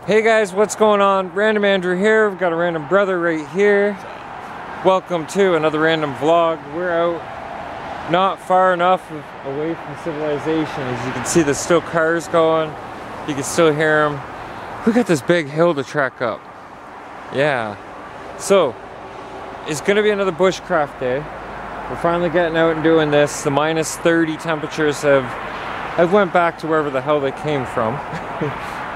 Hey guys, what's going on? Random Andrew here. We've got a random brother right here. Welcome to another random vlog. We're out not far enough away from civilization. As you can see, there's still cars going. You can still hear them. We got this big hill to trek up. Yeah. So, it's gonna be another bushcraft day. We're finally getting out and doing this. The minus 30 temperatures have went back to wherever the hell they came from.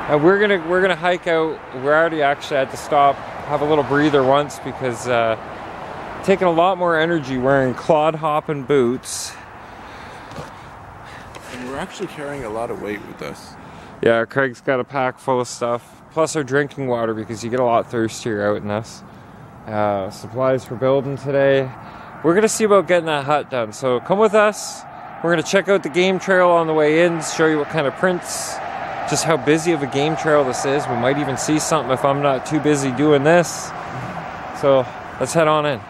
And we're gonna hike out. We already actually had to stop, have a little breather once because taking a lot more energy wearing clod hopping boots. And we're actually carrying a lot of weight with us. Yeah, Craig's got a pack full of stuff. Plus our drinking water because you get a lot thirstier out in this. Supplies for building today. We're gonna see about getting that hut done. So come with us. We're gonna check out the game trail on the way in, show you what kind of prints, just how busy of a game trail this is. We might even see something if I'm not too busy doing this. So let's head on in.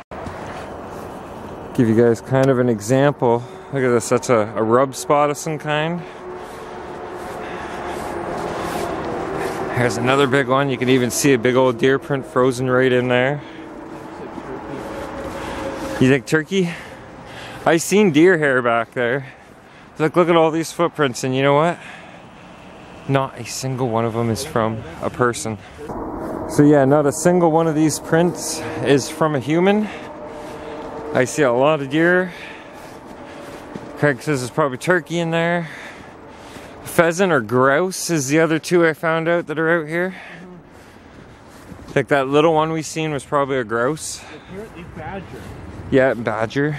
Give you guys kind of an example. Look at this, that's a rub spot of some kind. Here's another big one. You can even see a big old deer print frozen right in there. You think turkey? I seen deer hair back there. Look at all these footprints, and you know what? Not a single one of them is from a person. So yeah, not a single one of these prints is from a human. I see a lot of deer. Craig says there's probably turkey in there. Pheasant or grouse is the other two I found out that are out here. I think that little one we seen was probably a grouse. Apparently badger. Yeah, badger.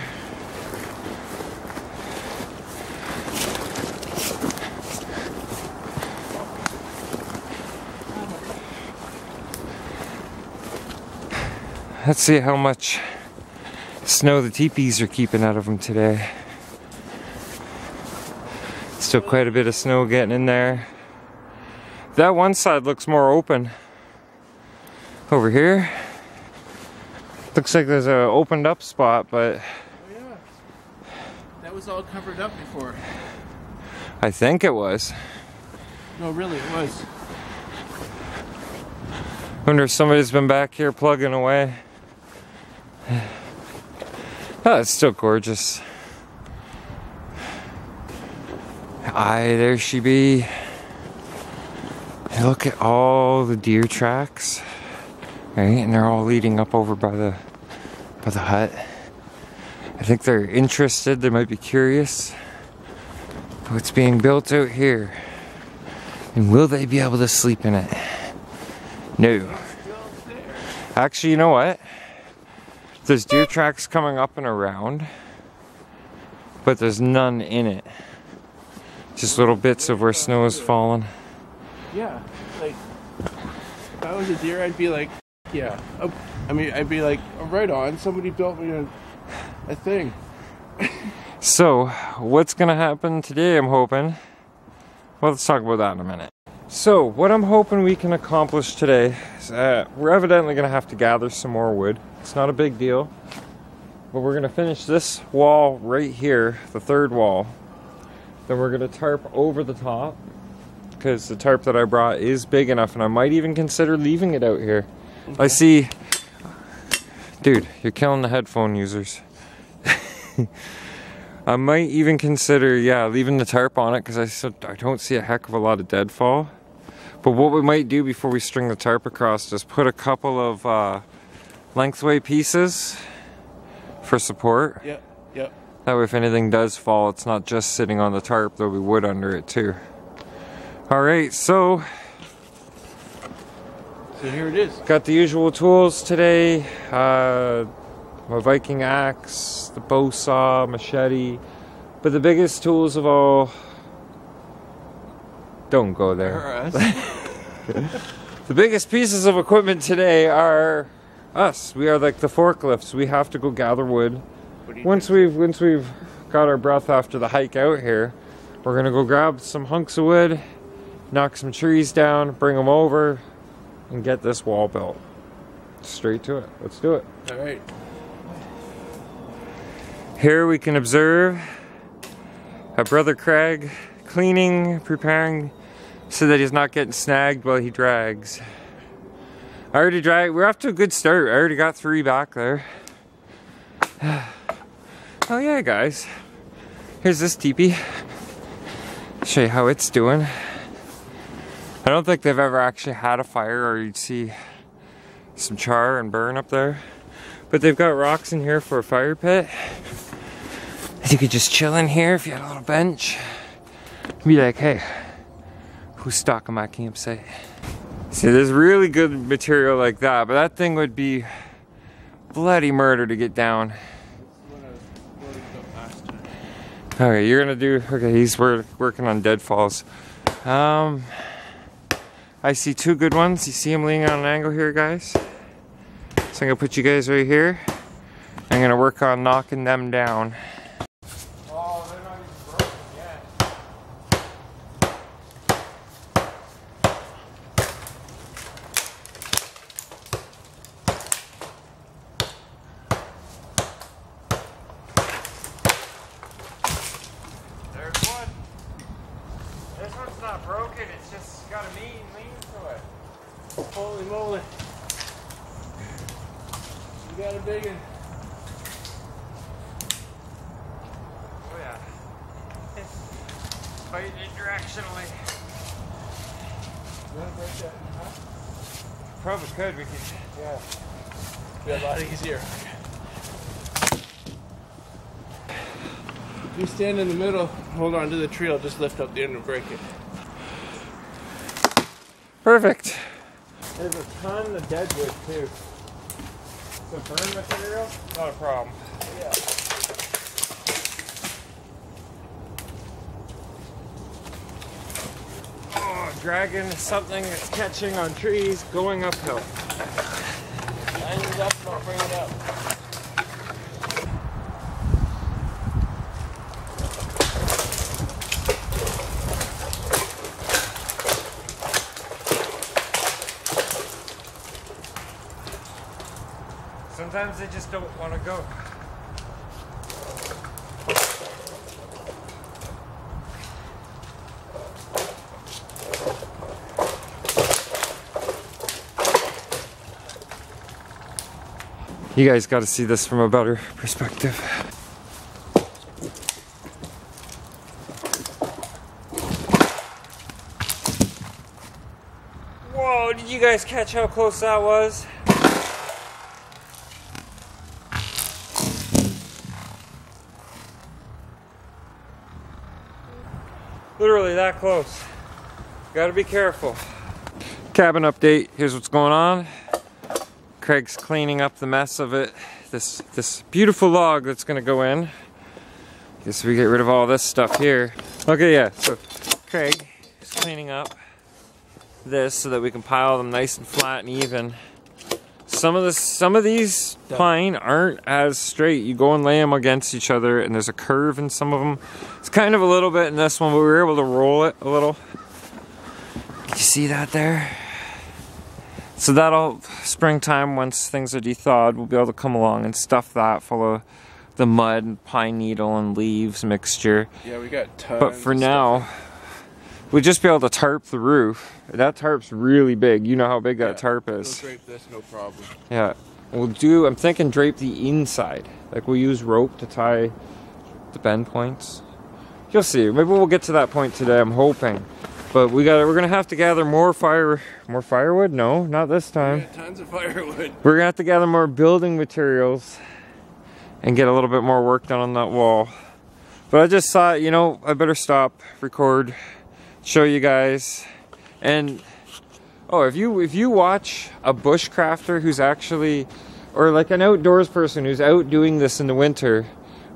Let's see how much snow the teepees are keeping out of them today. Still quite a bit of snow getting in there. That one side looks more open. Over here, looks like there's a opened up spot, but... Oh yeah, that was all covered up before. I think it was. No, really, it was. Wonder if somebody's been back here plugging away. Oh, it's still gorgeous. Aye, there she be. And look at all the deer tracks. Right, and they're all leading up over by the hut. I think they're interested, they might be curious what's being built out here. And will they be able to sleep in it? No. Actually, you know what? There's deer tracks coming up and around, but there's none in it. Just little bits of where snow is falling. Yeah, like, if I was a deer, I'd be like, yeah. Oh, I mean, I'd be like, oh, right on, somebody built me a thing. So, what's gonna happen today, I'm hoping? Well, let's talk about that in a minute. So, what I'm hoping we can accomplish today is we're evidently gonna have to gather some more wood. It's not a big deal, but we're gonna finish this wall right here, the third wall. Then we're gonna tarp over the top, because the tarp that I brought is big enough, and I might even consider leaving it out here. Okay. I see, dude, you're killing the headphone users. I might even consider, yeah, leaving the tarp on it, because I don't see a heck of a lot of deadfall. But what we might do before we string the tarp across is put a couple of lengthway pieces for support. Yep, yep. That way if anything does fall, it's not just sitting on the tarp, there'll be wood under it too. Alright, so here it is. Got the usual tools today. My Viking axe, the bow saw, machete. But the biggest tools of all... Don't go there. The biggest pieces of equipment today are us. We are like the forklifts. We have to go gather wood. Once we've got our breath after the hike out here, we're gonna go grab some hunks of wood, knock some trees down, bring them over, and get this wall built. Straight to it. Let's do it. All right. Here we can observe our brother Craig cleaning, preparing so that he's not getting snagged while he drags. I already dragged. We're off to a good start. I already got 3 back there. Oh yeah, guys. Here's this teepee. Show you how it's doing. I don't think they've ever actually had a fire, or you'd see some char and burn up there. But they've got rocks in here for a fire pit. You could just chill in here if you had a little bench. Be like, hey, who's stocking my campsite? See, there's really good material like that, but that thing would be bloody murder to get down. Okay, you're gonna do, okay, he's working on deadfalls. I see 2 good ones. You see him leaning on an angle here, guys? So I'm gonna put you guys right here. I'm gonna work on knocking them down. Oh, they're not even broken yet. There's one. This one's not broken, it's just got a mean lean to it. Holy moly. You got a big one. Oh yeah. Fighting it directionally. You wanna break that in half? Probably could, we could. Yeah. Be a lot easier. If you stand in the middle, hold on to the tree, I'll just lift up the end and break it. Perfect. There's a ton of deadwood too. So burn material, not a problem. Yeah. Oh, dragging something that's catching on trees, going uphill. Line it up and I'll bring it up. Sometimes they just don't want to go. You guys got to see this from a better perspective. Whoa, did you guys catch how close that was? Literally that close. Gotta be careful. Cabin update, here's what's going on. Craig's cleaning up the mess of it. This beautiful log that's gonna go in. Guess we get rid of all this stuff here. Okay, yeah, so Craig is cleaning up this so that we can pile them nice and flat and even. Some of these pine aren't as straight. You go and lay them against each other and there's a curve in some of them. It's kind of a little bit in this one, but we were able to roll it a little. Can you see that there? So that'll, springtime, once things are de-thawed, we'll be able to come along and stuff that full of the mud and pine needle and leaves mixture. Yeah, we got tons. But for now, we'll just be able to tarp the roof. That tarp's really big. You know how big that tarp is. We'll drape this, no problem. Yeah. We'll do, I'm thinking drape the inside. Like we'll use rope to tie the bend points. You'll see. Maybe we'll get to that point today, I'm hoping. But we're gonna have to gather more firewood? No, not this time. We got tons of firewood. We're gonna have to gather more building materials and get a little bit more work done on that wall. But I just thought, you know, I better stop, record, show you guys. And oh, if you watch a bushcrafter who's actually, or like an outdoors person who's out doing this in the winter,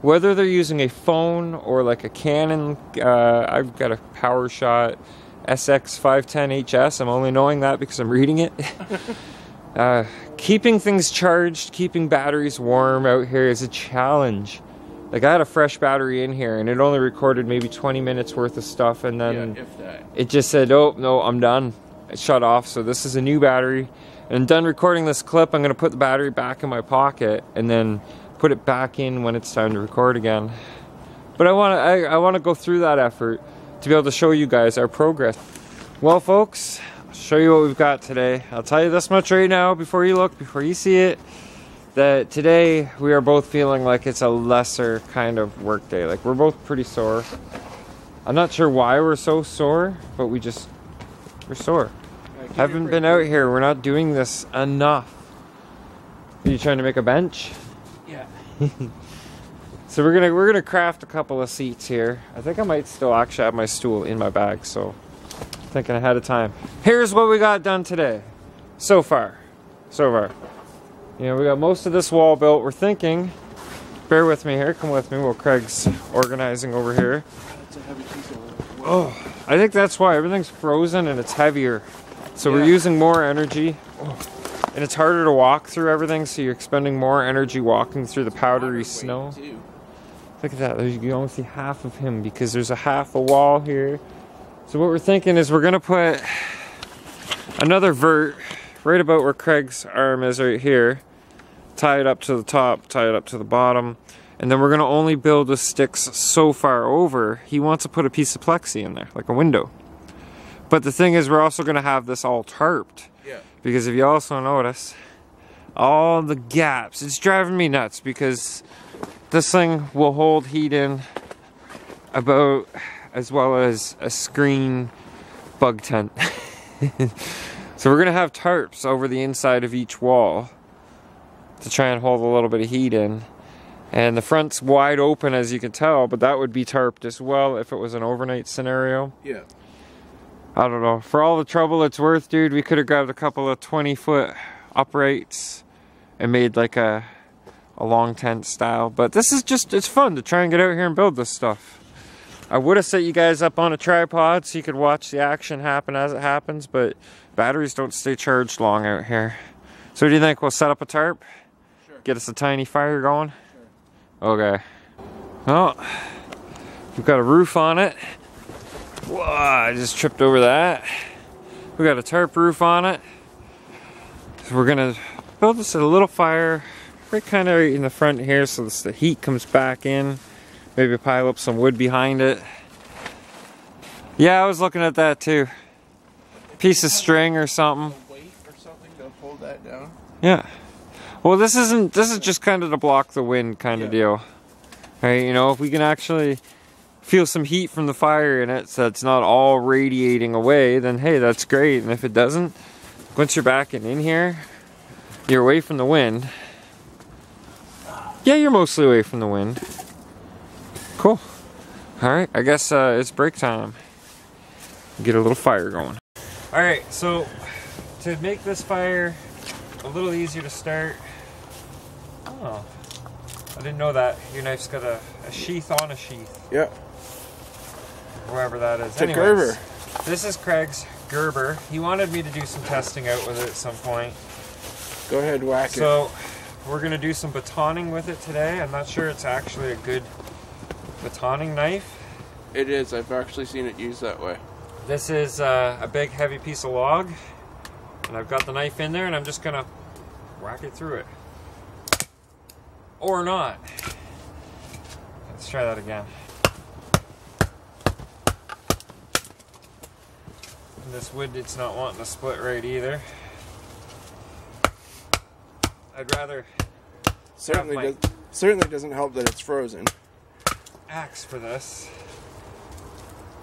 whether they're using a phone or like a Canon, I've got a PowerShot SX510HS. I'm only knowing that because I'm reading it. Keeping things charged, keeping batteries warm out here is a challenge. Like I had a fresh battery in here and it only recorded maybe 20 minutes worth of stuff, and then yeah, if that. It just said, oh no, I'm done. It shut off. So this is a new battery. And I'm done recording this clip. I'm gonna put the battery back in my pocket and then put it back in when it's time to record again. But I wanna go through that effort to be able to show you guys our progress. Well, folks, I'll show you what we've got today. I'll tell you this much right now before you look, before you see it, that today we are both feeling like it's a lesser kind of work day. Like, we're both pretty sore. I'm not sure why we're so sore, but we're sore. Haven't been out here. We're not doing this enough. Are you trying to make a bench? Yeah. So we're gonna craft a couple of seats here. I think I might still actually have my stool in my bag, so thinking ahead of time. Here's what we got done today. So far. You know, we got most of this wall built. We're thinking, bear with me here, come with me while Craig's organizing over here. That's a heavy piece of wood. Oh, I think that's why everything's frozen and it's heavier. So we're using more energy. Oh. And it's harder to walk through everything, so you're expending more energy walking through the powdery snow. Look at that, you can only see half of him because there's a half a wall here. So what we're thinking is we're gonna put another vert right about where Craig's arm is right here. Tie it up to the top, tie it up to the bottom. And then we're gonna only build the sticks so far over. He wants to put a piece of plexi in there, like a window. But the thing is, we're also gonna have this all tarped. Yeah. Because if you also notice, all the gaps, it's driving me nuts because this thing will hold heat in about as well as a screen bug tent. So we're gonna have tarps over the inside of each wall to try and hold a little bit of heat in. And the front's wide open, as you can tell, but that would be tarped as well if it was an overnight scenario. Yeah. I don't know. For all the trouble it's worth, dude, we could have grabbed a couple of 20-foot uprights and made like a long tent style. But this is just, it's fun to try and get out here and build this stuff. I would have set you guys up on a tripod so you could watch the action happen as it happens, but batteries don't stay charged long out here. So what do you think? We'll set up a tarp? Sure. Get us a tiny fire going? Sure. Okay. Well, we've got a roof on it. Whoa, I just tripped over that. We got a tarp roof on it. So we're gonna build this a little fire right kind of in the front here so the heat comes back in. Maybe pile up some wood behind it. Yeah, I was looking at that too. Piece of string or something. A weight or something to hold that down. Yeah. Well, this is just kind of to block the wind kind of deal. Right, you know, if we can actually feel some heat from the fire in it so it's not all radiating away, then hey, that's great. And if it doesn't, once you're back and in here, you're away from the wind. Yeah, you're mostly away from the wind. Cool. Alright, I guess it's break time. Get a little fire going. Alright, so to make this fire a little easier to start. Oh, I didn't know that. Your knife's got a sheath on a sheath. Yeah. Wherever that is. It's a Gerber. This is Craig's Gerber. He wanted me to do some testing out with it at some point. Go ahead, whack it. So we're gonna do some batoning with it today. I'm not sure it's actually a good batoning knife. It is. I've actually seen it used that way. This is a big heavy piece of log, and I've got the knife in there, and I'm just gonna whack it through it. Or not. Let's try that again. And this wood, it's not wanting to split right either. I'd rather Certainly doesn't help that it's frozen. Axe for this.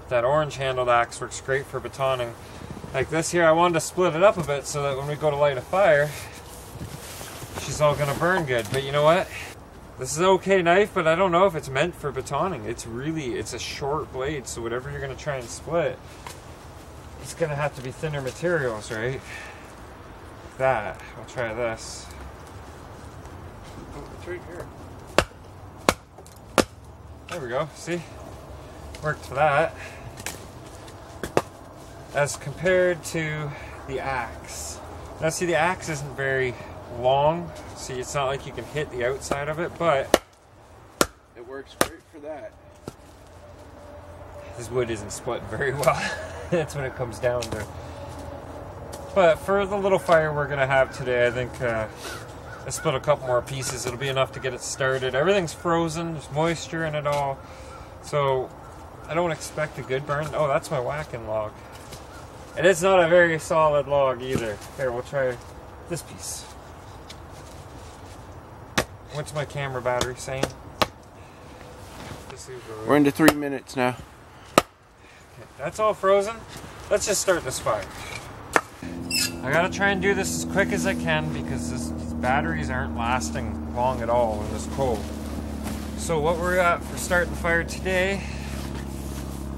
That orange handled axe works great for batoning. Like this here, I wanted to split it up a bit so that when we go to light a fire, she's all gonna burn good. But you know what? This is an okay knife, but I don't know if it's meant for batoning. It's a short blade, so whatever you're gonna try and split, it's gonna have to be thinner materials, right? That. I'll try this. Oh, it's right here. There we go. See? Worked for that. As compared to the axe. Now see, the axe isn't very long. See, it's not like you can hit the outside of it, but it works great for that. This wood isn't split very well. That's what it comes down to. But for the little fire we're gonna have today, I think I split a couple more pieces. It'll be enough to get it started. Everything's frozen. There's moisture in it all, so I don't expect a good burn. Oh, that's my whacking log. And it's not a very solid log either. Here, we'll try this piece. What's my camera battery saying? We're into 3 minutes now. Okay, that's all frozen. Let's just start this fire. I gotta try and do this as quick as I can because these batteries aren't lasting long at all in this cold. So what we're at for starting the fire today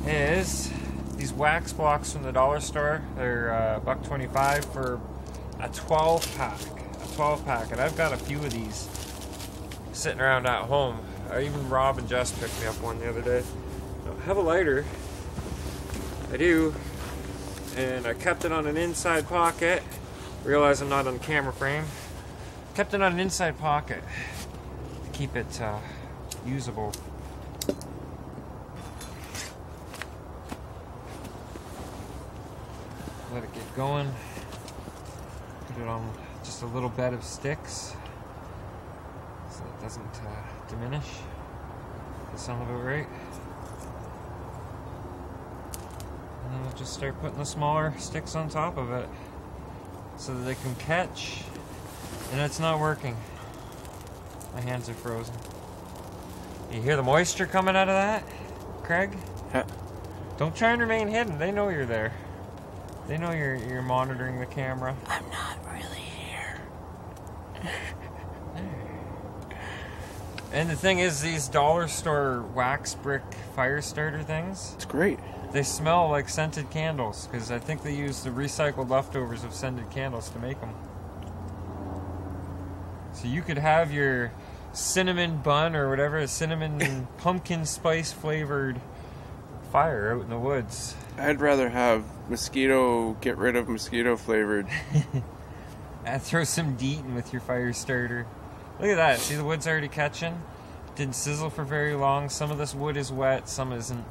is these wax blocks from the dollar store. They're $1.25 for a 12 pack. A 12 pack, and I've got a few of these sitting around at home. Even Rob and Jess picked me up one the other day. I don't have a lighter. I do. And I kept it on an inside pocket. Realize I'm not on camera frame. Kept it on an inside pocket to keep it usable. Let it get going. Put it on just a little bed of sticks so it doesn't diminish. Does that sound about right? And then we'll just start putting the smaller sticks on top of it so that they can catch. And it's not working. My hands are frozen. You hear the moisture coming out of that, Craig? Yeah. Don't try and remain hidden. They know you're there. They know you're monitoring the camera. I'm not really here. And the thing is, these dollar store wax brick fire starter things, It's great. they smell like scented candles because I think they use the recycled leftovers of scented candles to make them. So you could have your cinnamon bun or whatever, cinnamon pumpkin spice flavored fire out in the woods. I'd rather have get rid of mosquito flavored. And throw some DEET in with your fire starter. Look at that. See, the wood's already catching. Didn't sizzle for very long. Some of this wood is wet, some isn't.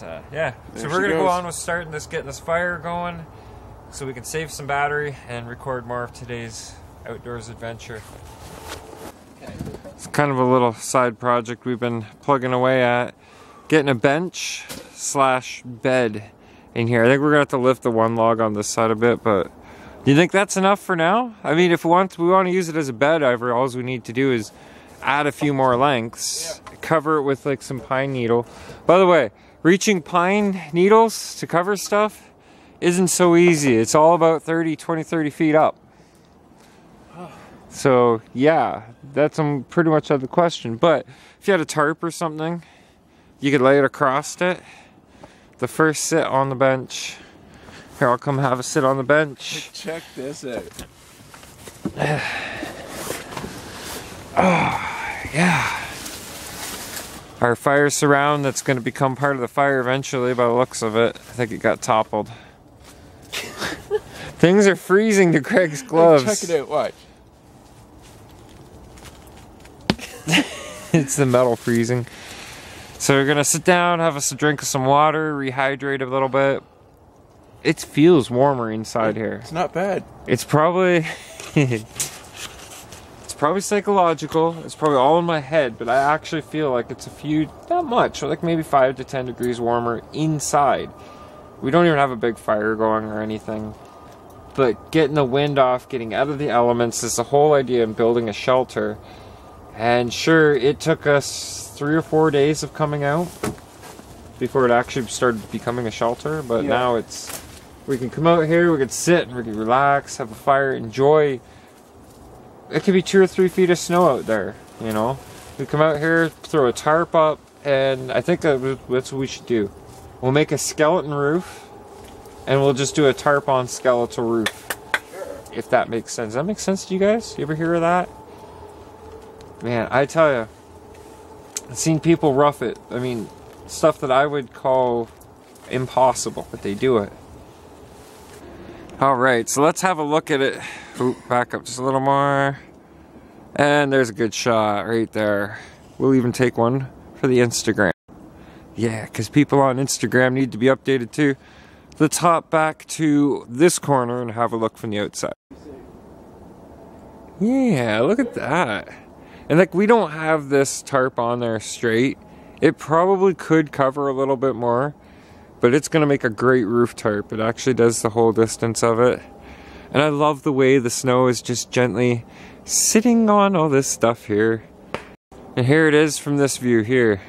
But, yeah. So we're going to go on with getting this fire going so we can save some battery and record more of today's outdoors adventure. It's kind of a little side project we've been plugging away at. Getting a bench / bed in here. I think we're going to have to lift the one log on this side a bit, but do you think that's enough for now? I mean, if we want to use it as a bed, all we need to do is add a few more lengths, cover it with like some pine needle. By the way, reaching pine needles to cover stuff isn't so easy. It's all about 20-30 feet up. So yeah, that's pretty much out of the question. But if you had a tarp or something, you could lay it across it. The first sit on the bench. Here, I'll come have a sit on the bench. Check this out. Oh, yeah. Our fire surround that's going to become part of the fire eventually by the looks of it. I think it got toppled. Things are freezing to Craig's gloves. Check it out, watch. It's the metal freezing. So we're gonna sit down, have us a drink of some water, rehydrate a little bit. It feels warmer inside here. It's not bad. It's probably psychological. It's probably all in my head, but I actually feel like it's not much, like maybe 5 to 10 degrees warmer inside. We don't even have a big fire going or anything. But getting the wind off, getting out of the elements is the whole idea in building a shelter. And sure, it took us 3 or 4 days of coming out before it actually started becoming a shelter, but now we can come out here, we can sit and we can relax, have a fire, enjoy. It could be 2 or 3 feet of snow out there, you know. We come out here, throw a tarp up, and I think that's what we should do. We'll make a skeleton roof, and we'll just do a tarp on skeletal roof, if that makes sense. Does that make sense to you guys? You ever hear of that? Man, I tell you, I've seen people rough it. I mean, stuff that I would call impossible, but they do it. Alright, so let's have a look at it. Ooh, back up just a little more. And there's a good shot right there. We'll even take one for the Instagram. Yeah, because people on Instagram need to be updated too. Let's hop back to this corner and have a look from the outside. Yeah, look at that. And like, we don't have this tarp on there straight. It probably could cover a little bit more, but it's gonna make a great roof tarp. It actually does the whole distance of it. And I love the way the snow is just gently sitting on all this stuff here. And here it is from this view here.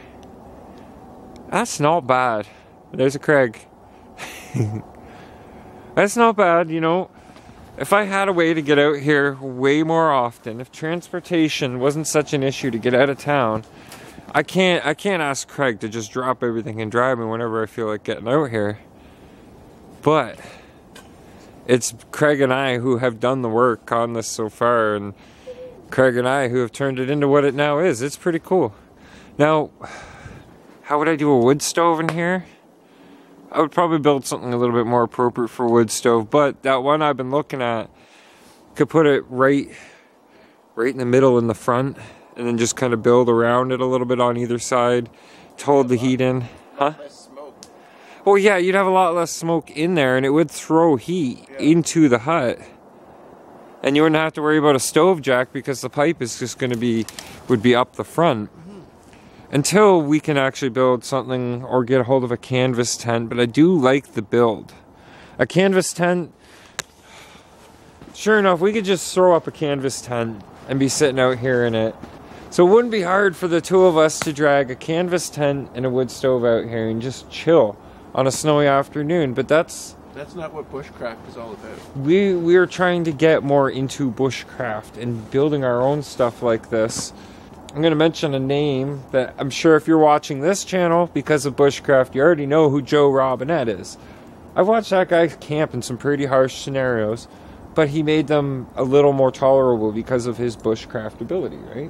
That's not bad. There's a Craig. That's not bad, you know. If I had a way to get out here way more often, if transportation wasn't such an issue to get out of town, I can't ask Craig to just drop everything and drive me whenever I feel like getting out here. But it's Craig and I who have done the work on this so far, and Craig and I who have turned it into what it now is. It's pretty cool. Now, how would I do a wood stove in here? I would probably build something a little bit more appropriate for a wood stove, but that one I've been looking at, could put it right in the middle in the front, and then just kind of build around it a little bit on either side to hold the heat in. Huh? Oh yeah, you'd have a lot less smoke in there, and it would throw heat into the hut. And you wouldn't have to worry about a stove jack because the pipe is just going to would be up the front. Until we can actually build something or get a hold of a canvas tent, but I do like the build. A canvas tent, sure enough, we could just throw up a canvas tent and be sitting out here in it. So it wouldn't be hard for the two of us to drag a canvas tent and a wood stove out here and just chill on a snowy afternoon, but that's not what bushcraft is all about. We are trying to get more into bushcraft and building our own stuff like this. I'm going to mention a name that I'm sure if you're watching this channel because of bushcraft, you already know who Joe Robinette is. I've watched that guy camp in some pretty harsh scenarios, but he made them a little more tolerable because of his bushcraft ability, right?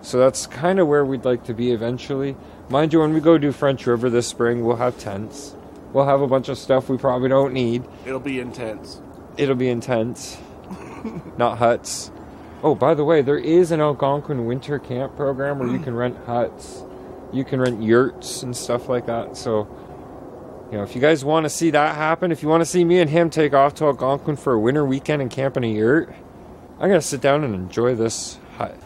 So that's kind of where we'd like to be eventually. Mind you, when we go do French River this spring, we'll have tents. We'll have a bunch of stuff we probably don't need. It'll be intense. It'll be intense. Not huts. Oh, by the way, there is an Algonquin winter camp program where you can rent huts. You can rent yurts and stuff like that. So, you know, if you guys want to see that happen, if you want to see me and him take off to Algonquin for a winter weekend and camp in a yurt, I'm going to sit down and enjoy this hut.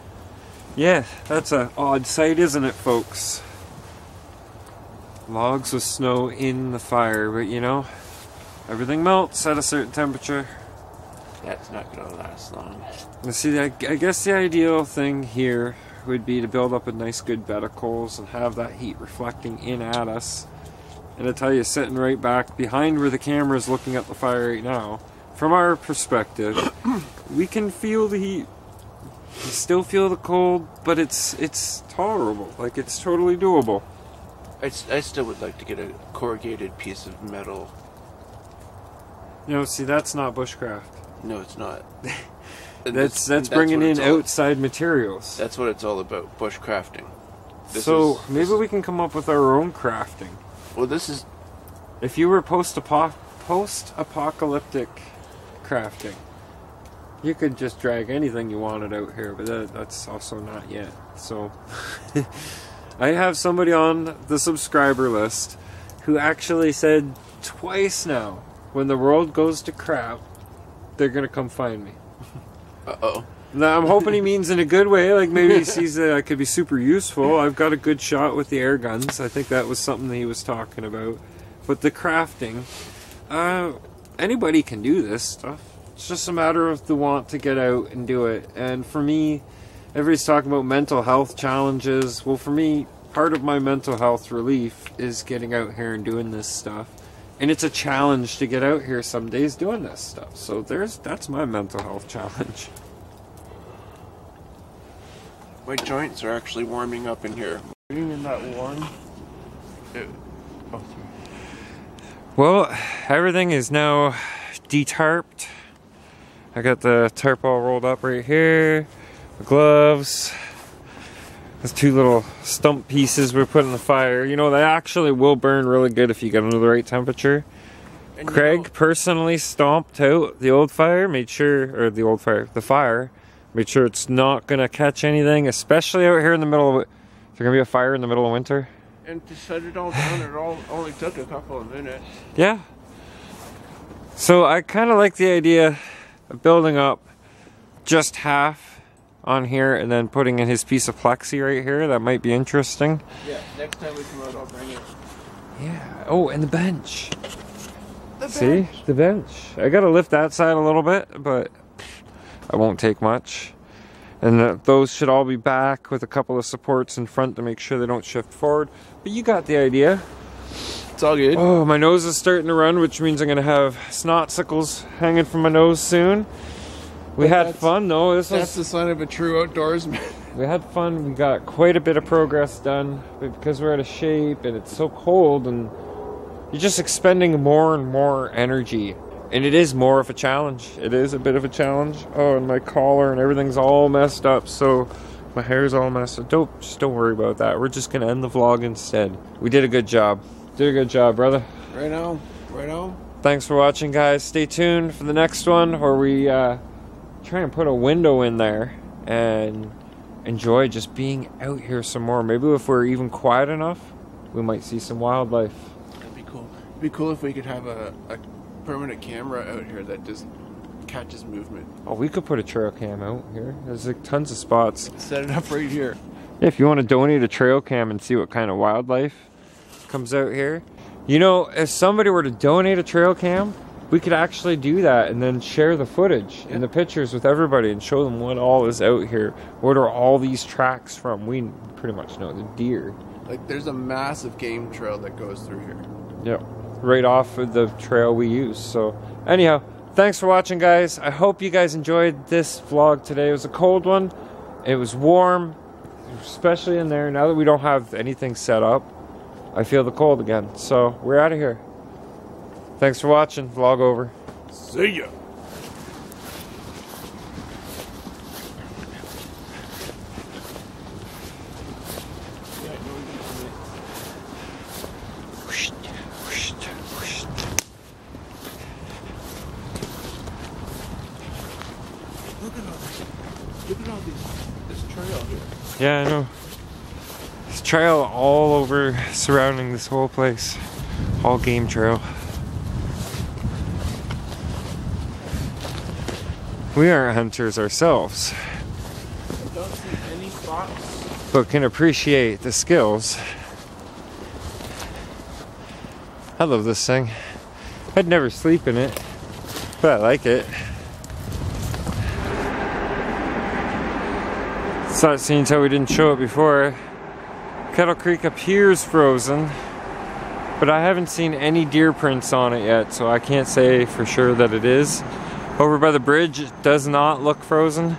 Yeah, that's an odd sight, isn't it, folks? Logs with snow in the fire, but you know, everything melts at a certain temperature. That's not going to last long. And see, I guess the ideal thing here would be to build up a nice good bed of coals and have that heat reflecting in at us. And I tell you, sitting right back behind where the camera is looking at the fire right now, from our perspective, we can feel the heat. You still feel the cold, but it's tolerable. Like, it's totally doable. I still would like to get a corrugated piece of metal. You know, see, that's not bushcraft. No, it's not. That's bringing in outside materials. That's what it's all about, bushcrafting. So maybe we can come up with our own crafting. Well, this is... If you were post-apocalyptic crafting, you could just drag anything you wanted out here, but that's also not yet. So I have somebody on the subscriber list who actually said twice now, when the world goes to crap, they're gonna come find me. Uh-oh. Now, I'm hoping he means in a good way, like maybe he sees that I could be super useful. I've got a good shot with the air guns. I think that was something that he was talking about. But the crafting, anybody can do this stuff. It's just a matter of the want to get out and do it. And for me, everybody's talking about mental health challenges. Well, for me, part of my mental health relief is getting out here and doing this stuff. And it's a challenge to get out here some days doing this stuff. So that's my mental health challenge. My joints are actually warming up in here. Being in that warm. Well, everything is now de-tarped. I got the tarp all rolled up right here. The gloves. There's two little stump pieces we're putting in the fire. You know, they actually will burn really good if you get them to the right temperature. And Craig personally stomped out the old fire, made sure, or the fire, made sure it's not going to catch anything, especially out here in the middle of it. Is there going to be a fire in the middle of winter? And to shut it all down, it only took a couple of minutes. Yeah. So I kind of like the idea of building up just half on here and then putting in his piece of plexi right here. That might be interesting. Yeah, next time we come out, I'll bring it. Yeah. Oh, and the bench. See? See? The bench. I gotta lift that side a little bit, but I won't take much. And those should all be back with a couple of supports in front to make sure they don't shift forward. But you got the idea. It's all good. Oh, my nose is starting to run, which means I'm gonna have snot sickles hanging from my nose soon. We had fun though. That's the sign of a true outdoorsman. We had fun. We got quite a bit of progress done, but because we're out of shape and it's so cold and you're just expending more and more energy. And it is more of a challenge. It is a bit of a challenge. Oh, and my collar and everything's all messed up, so my hair's all messed up. Just don't worry about that. We're just gonna end the vlog instead. We did a good job. Did a good job, brother. Right on. Right on. Thanks for watching, guys. Stay tuned for the next one where we try and put a window in there and enjoy just being out here some more. Maybe if we're even quiet enough, we might see some wildlife. That'd be cool. It'd be cool if we could have a permanent camera out here that just catches movement. Oh, we could put a trail cam out here. There's like tons of spots. Set it up right here. Yeah, if you want to donate a trail cam and see what kind of wildlife comes out here. You know, if somebody were to donate a trail cam, we could actually do that and then share the footage and the pictures with everybody and show them what all is out here. What are all these tracks from? We pretty much know the deer. Like, there's a massive game trail that goes through here. Yep. Right off of the trail we use. So anyhow, thanks for watching, guys. I hope you guys enjoyed this vlog today. It was a cold one. It was warm, especially in there. Now that we don't have anything set up, I feel the cold again. So we're out of here. Thanks for watching. Vlog over. See ya. Look at all this trail here. Yeah, I know. There's trail all over surrounding this whole place. All game trail. We aren't hunters ourselves, I don't see any fox. but can appreciate the skills. I love this thing. I'd never sleep in it, but I like it. Saw it scenes how we didn't show it before. Kettle Creek appears frozen, but I haven't seen any deer prints on it yet, so I can't say for sure that it is. Over by the bridge, it does not look frozen.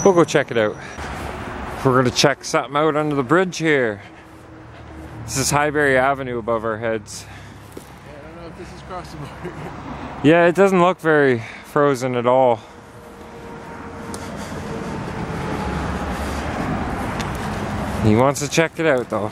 We'll go check it out. We're gonna check something out under the bridge here. This is Highbury Avenue above our heads. Yeah, I don't know if this is crossable. Yeah, it doesn't look very frozen at all. He wants to check it out though.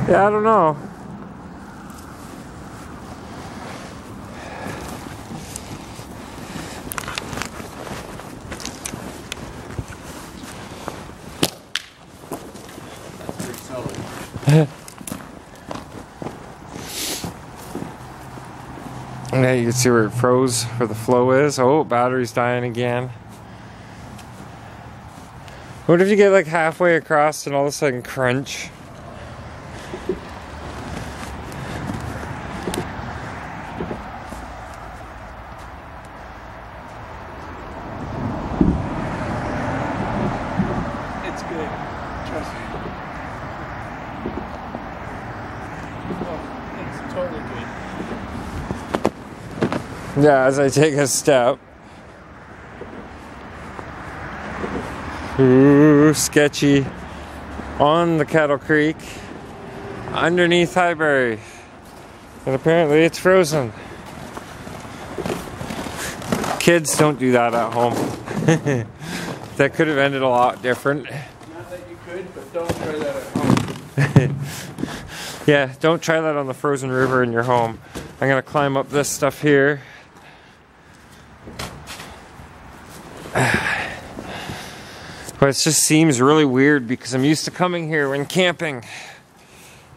Yeah, I don't know. Yeah, you can see where it froze, where the flow is. Oh, battery's dying again. What if you get like halfway across and all of a sudden crunch? It's good. Trust me. Oh, it's totally good. Yeah, as I take a step. Ooh, sketchy. On the Kettle Creek. Underneath Highbury. And apparently it's frozen. Kids, don't do that at home. That could have ended a lot different. Not that you could, but don't try that at home. Yeah, don't try that on the frozen river in your home. I'm gonna climb up this stuff here. But it just seems really weird because I'm used to coming here when camping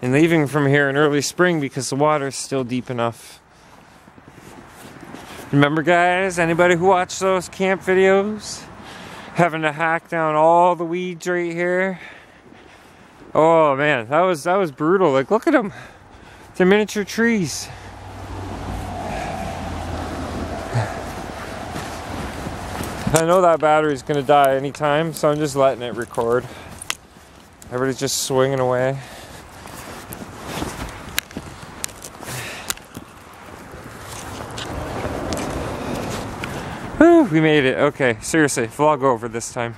and leaving from here in early spring because the water's still deep enough. Remember, guys, anybody who watched those camp videos? Having to hack down all the weeds right here. Oh man, that was brutal. Like, look at them. They're miniature trees. I know that battery's gonna die anytime, so I'm just letting it record. Everybody's just swinging away. Whew, we made it. Okay, seriously, vlog over this time.